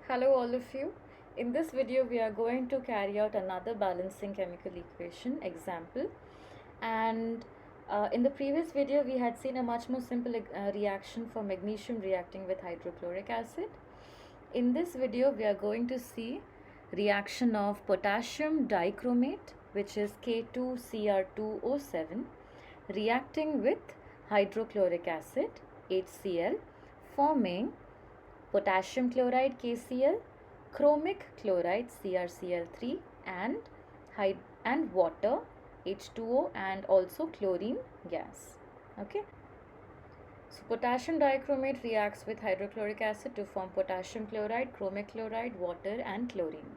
Hello all of you. In this video we are going to carry out another balancing chemical equation example, and in the previous video we had seen a much more simple reaction for magnesium reacting with hydrochloric acid. In this video we are going to see reaction of potassium dichromate, which is K2Cr2O7, reacting with hydrochloric acid HCl, forming potassium chloride KCl, chromic chloride CrCl3, and water H2O, and also chlorine gas. Okay. So potassium dichromate reacts with hydrochloric acid to form potassium chloride, chromic chloride, water and chlorine.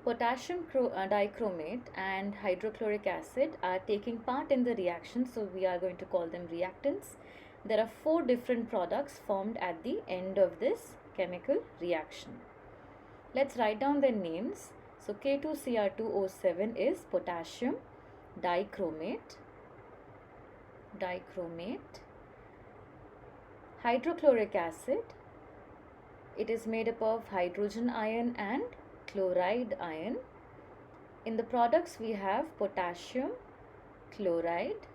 Potassium dichromate and hydrochloric acid are taking part in the reaction, so we are going to call them reactants. There are 4 different products formed at the end of this chemical reaction. Let's write down their names. So K2Cr2O7 is potassium dichromate. Hydrochloric acid, it is made up of hydrogen ion and chloride ion. In the products we have potassium chloride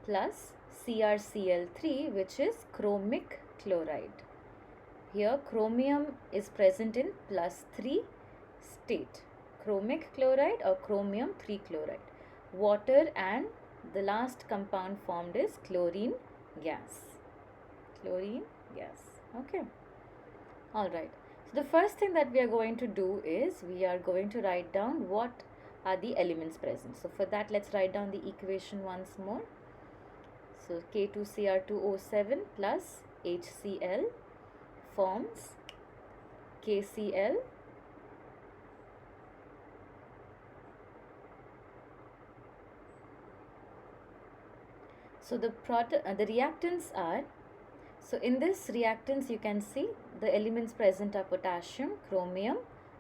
plus CrCl3, which is chromic chloride. Here chromium is present in +3 state, chromic chloride or chromium 3 chloride. Water, and the last compound formed is chlorine gas. Okay. Alright, so the first thing that we are going to do is we are going to write down what are the elements present. So for that, let's write down the equation once more. So K2Cr2O7 plus HCl forms KCl so the reactants are, so in this reactants you can see the elements present are potassium, chromium,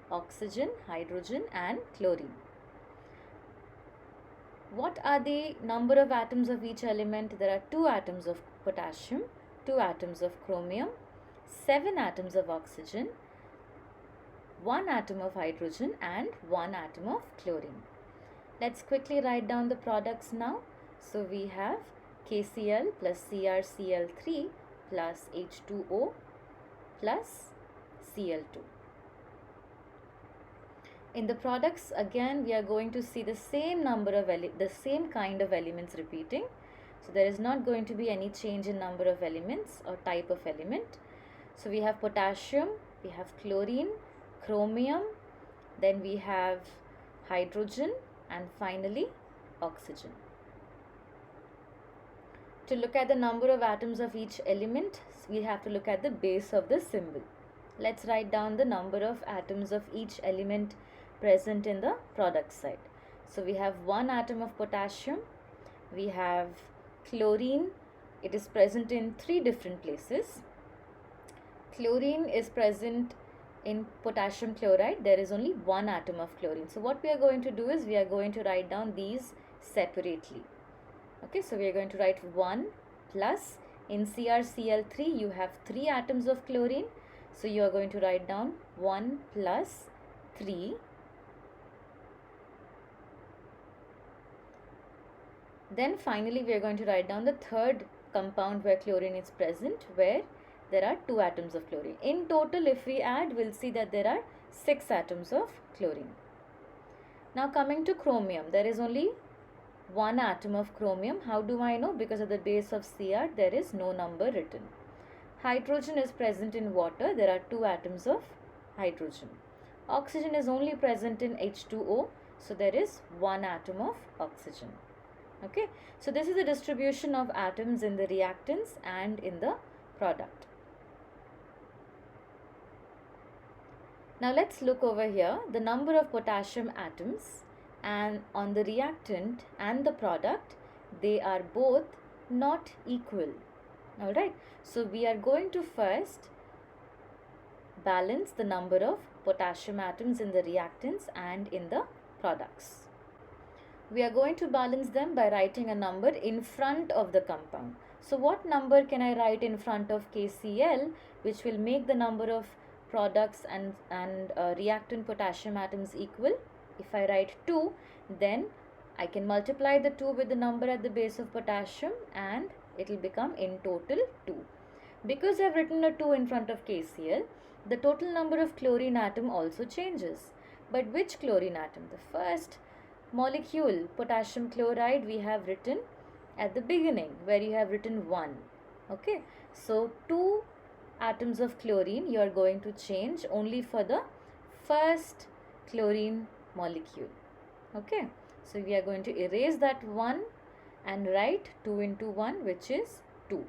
oxygen, hydrogen and chlorine. What are the number of atoms of each element? There are 2 atoms of potassium, 2 atoms of chromium, 7 atoms of oxygen, 1 atom of hydrogen and 1 atom of chlorine. Let's quickly write down the products now. So we have KCl plus CrCl3 plus H2O plus Cl2. In the products, again we are going to see the same number of the same kind of elements repeating. So there is not going to be any change in number of elements or type of element. So we have potassium, we have chlorine, chromium, then we have hydrogen and finally oxygen. To look at the number of atoms of each element, we have to look at the base of the symbol. Let's write down the number of atoms of each element present in the product side. So we have 1 atom of potassium, we have chlorine, it is present in 3 different places. Chlorine is present in potassium chloride, there is only 1 atom of chlorine. So what we are going to do is we are going to write down these separately. Okay, so we are going to write 1 plus, in CrCl3 you have 3 atoms of chlorine, so you are going to write down 1 plus 3. Then finally we are going to write down the third compound where chlorine is present, where there are 2 atoms of chlorine. In total, if we add, we'll see that there are 6 atoms of chlorine. Now coming to chromium, there is only 1 atom of chromium. How do I know? Because at the base of Cr there is no number written. Hydrogen is present in water, there are 2 atoms of hydrogen. Oxygen is only present in H2O, so there is 1 atom of oxygen. Okay, so this is the distribution of atoms in the reactants and in the product. Now let's look over here, the number of potassium atoms, and on the reactant and the product, they are both not equal. Alright, so we are going to first balance the number of potassium atoms in the reactants and in the products. We are going to balance them by writing a number in front of the compound. So what number can I write in front of KCl, which will make the number of products and reactant potassium atoms equal? If I write 2, then I can multiply the 2 with the number at the base of potassium and it will become in total 2. Because I have written a 2 in front of KCl, the total number of chlorine atom also changes. But which chlorine atom? The first molecule, potassium chloride, we have written at the beginning, where you have written 1. Okay, so 2 atoms of chlorine you are going to change only for the first chlorine molecule. Okay, so we are going to erase that 1 and write 2 into 1, which is 2.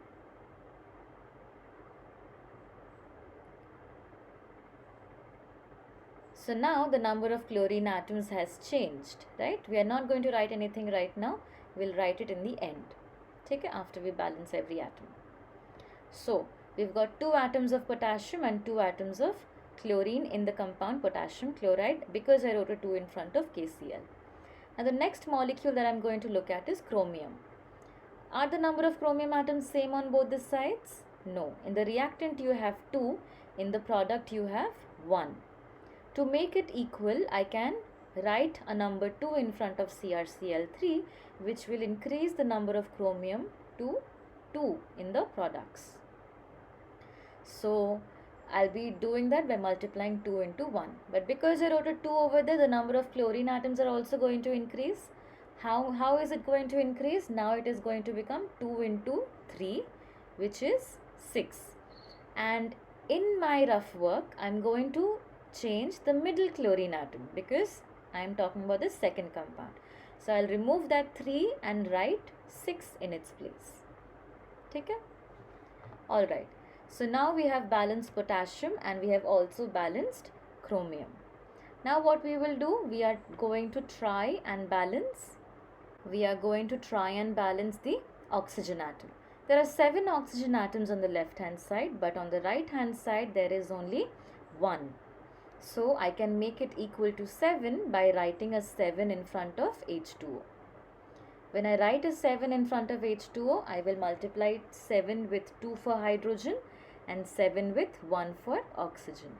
So now the number of chlorine atoms has changed, right? We are not going to write anything right now. We'll write it in the end. Okay, after we balance every atom. So we've got 2 atoms of potassium and 2 atoms of chlorine in the compound potassium chloride, because I wrote a 2 in front of KCl. Now the next molecule that I'm going to look at is chromium. Are the number of chromium atoms same on both the sides? No. In the reactant you have 2, in the product you have 1. To make it equal, I can write a number 2 in front of CrCl3, which will increase the number of chromium to 2 in the products. So I'll be doing that by multiplying 2 into 1. But because I wrote a 2 over there, the number of chlorine atoms are also going to increase. How is it going to increase? Now it is going to become 2 into 3, which is 6. And in my rough work, I'm going to change the middle chlorine atom because I am talking about the second compound. So I'll remove that 3 and write 6 in its place. Okay? Alright. So now we have balanced potassium and we have also balanced chromium. Now what we will do, we are going to try and balance the oxygen atom. There are 7 oxygen atoms on the left hand side, but on the right hand side there is only 1. So I can make it equal to 7 by writing a 7 in front of H2O. When I write a 7 in front of H2O, I will multiply 7 with 2 for hydrogen and 7 with 1 for oxygen.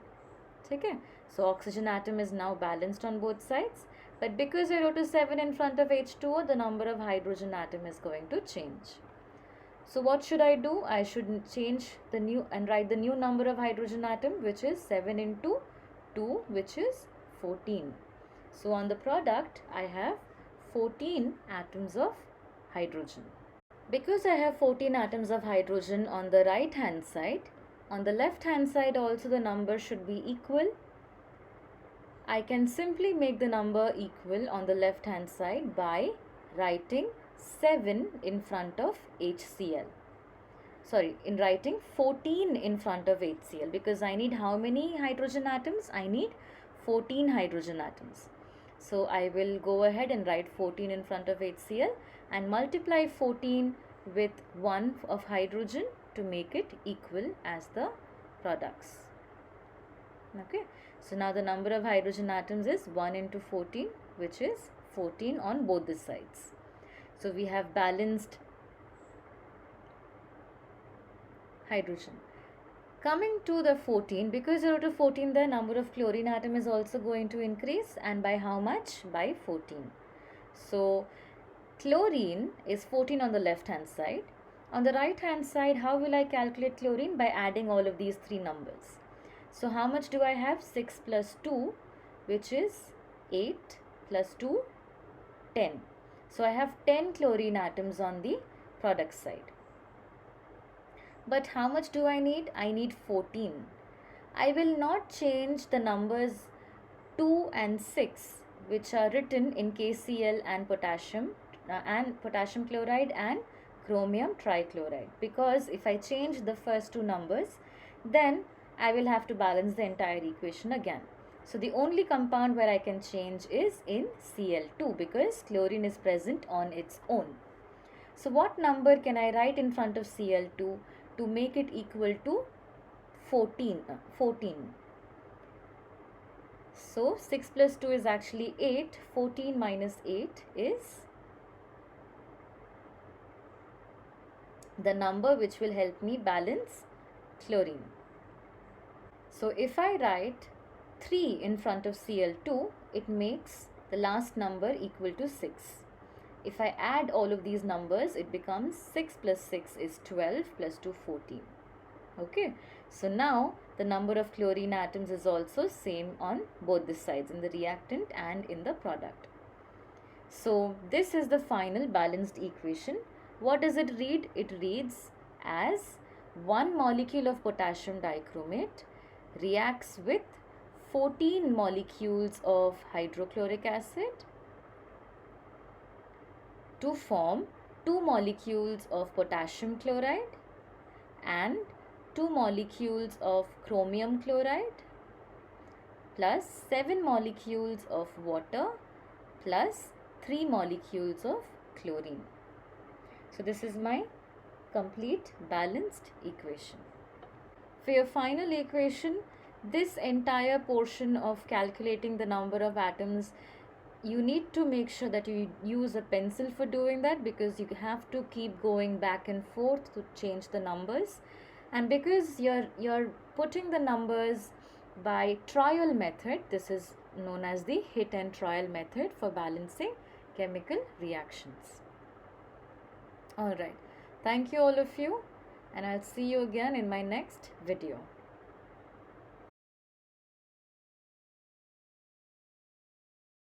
Okay? So oxygen atom is now balanced on both sides. But because I wrote a 7 in front of H2O, the number of hydrogen atom is going to change. So what should I do? I should change the new and write the new number of hydrogen atom, which is 7 into 2, which is 14. So on the product, I have 14 atoms of hydrogen. Because I have 14 atoms of hydrogen on the right hand side, on the left hand side also the number should be equal. I can simply make the number equal on the left hand side by writing 7 in front of HCl. In writing 14 in front of HCl, because I need how many hydrogen atoms? I need 14 hydrogen atoms. So I will go ahead and write 14 in front of HCl and multiply 14 with 1 of hydrogen to make it equal as the products. Okay. So now the number of hydrogen atoms is 1 into 14, which is 14 on both the sides. So we have balanced hydrogen. Coming to the 14, because I wrote a 14, the number of chlorine atom is also going to increase, and by how much? By 14. So chlorine is 14 on the left hand side. On the right hand side, how will I calculate chlorine? By adding all of these 3 numbers. So how much do I have? 6 plus 2, which is 8, plus 2, 10. So I have 10 chlorine atoms on the product side. But how much do I need? I need 14. I will not change the numbers 2 and 6, which are written in KCl and potassium chloride and chromium trichloride, because if I change the first 2 numbers, then I will have to balance the entire equation again. So the only compound where I can change is in Cl2, because chlorine is present on its own. So what number can I write in front of Cl2 to make it equal to 14? So 6 plus 2 is actually 8. 14 minus 8 is the number which will help me balance chlorine. So if I write 3 in front of Cl2, it makes the last number equal to 6. If I add all of these numbers, it becomes 6 plus 6 is 12 plus 2 14. Okay, so now the number of chlorine atoms is also same on both the sides, in the reactant and in the product. So this is the final balanced equation. What does it read? It reads as 1 molecule of potassium dichromate reacts with 14 molecules of hydrochloric acid to form 2 molecules of potassium chloride and 2 molecules of chromium chloride plus 7 molecules of water plus 3 molecules of chlorine. So this is my complete balanced equation. For your final equation, this entire portion of calculating the number of atoms, you need to make sure that you use a pencil for doing that, because you have to keep going back and forth to change the numbers. And because you're putting the numbers by trial method, this is known as the hit and trial method for balancing chemical reactions. Alright, thank you all of you, and I'll see you again in my next video.